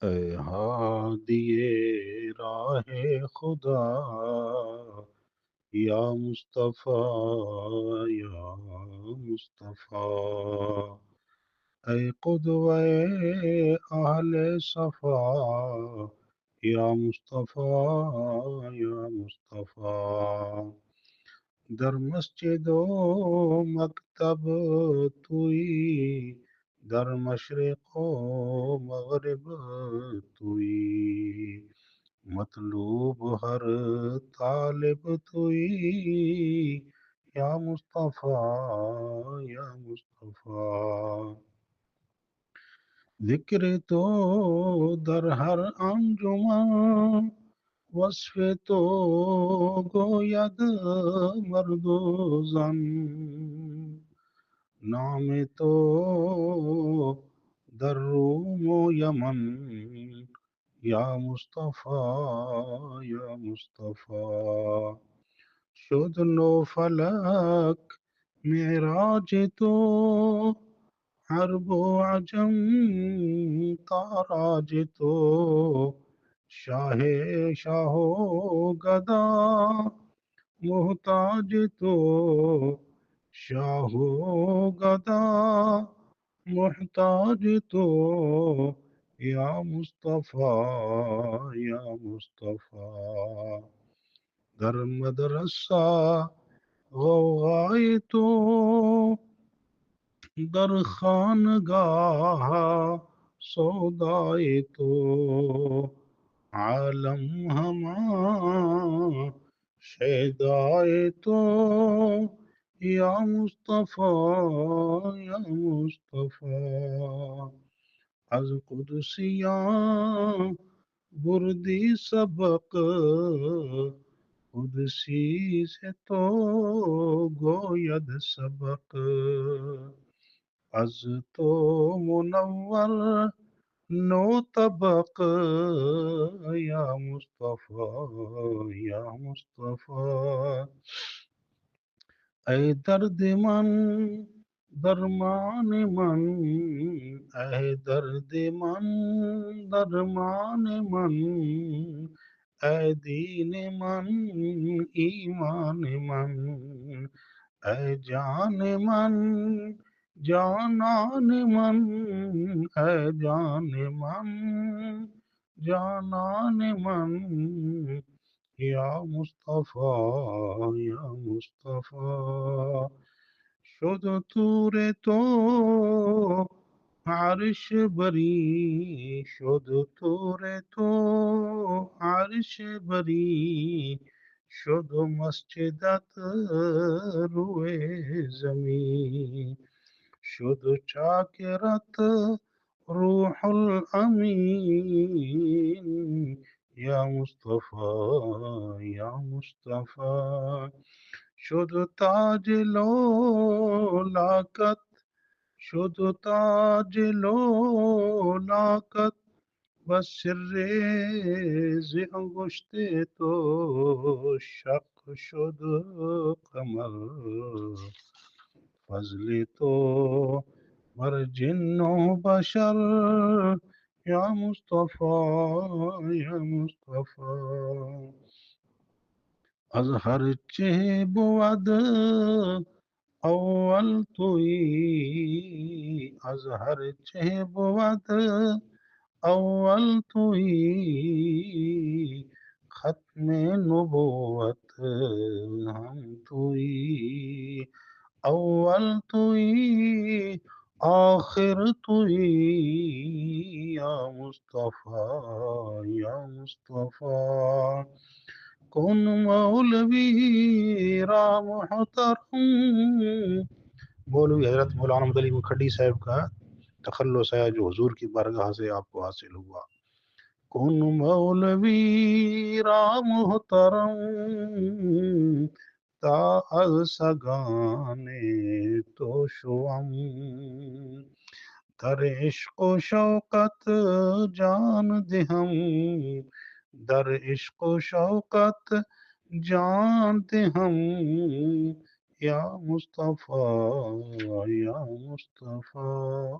اے ہادیے راہ خدا یا مصطفیٰ یا مصطفیٰ، اے قدوہ اہل صفا یا مصطفیٰ یا مصطفیٰ، در مسجد و مکتب توئی، در مشرق و مغرب توئی، مطلوب ہر طالب توئی یا مصطفیٰ یا مصطفیٰ، ذکر تو در ہر انجمن، وصف تو گوید مرد و زن، نام تو در روم و یمن یا مصطفیٰ یا مصطفیٰ، شد نو فلک معراج تو، عرب و عجم تاراج تو، شاہ و گدا محتاج تو، شاہ و گدا محتاج تو یا مصطفیٰ یا مصطفیٰ، در مدرسہ غوغائے تو، در خانگاہ سودائے تو، عالم ہمہ شیدائے تو یا مصطفیٰ یا مصطفیٰ، از قدسیاں بردی سبق، قدسی سے تو گوید سبق، از تو منور نو طبق یا مصطفیٰ یا مصطفیٰ، اے درد من درمان من، اے درد من درمان من، اے دین من ایمان من، اے جان من جانان من، اے جان من جانان من یا مصطفیٰ یا مصطفیٰ، شد طور تو عرش بری، شد طور تو عرش بری، شد مسجدت روی زمین، شد چاکرت روح الامین یا مصطفیٰ یا مصطفیٰ، شد تاج لولاکت، شد تاج لولاکت، بس سر ز انگشت تو شق شد قمر، فضل تو بر جن و بشر یا مصطفیٰ یا مصطفیٰ، از ہر چه بود اول توئی، از ہر چه بود اول توئی، ختم نبوت ہم توئی، اول توئی آخر توئی یا مصطفیٰ یا مصطفیٰ، کن مولوی را محترم، مولوی حضرت مولانا محمد علی کھڈی صاحب کا تخلص ہے جو حضور کی بارگاہ سے آپ کو حاصل ہوا، کن مولوی را محترم، تا از سگان تو شوم، در عشق و شوقت جان دہم، در عشق و شوقت جان دہم یا مصطفیٰ یا مصطفیٰ.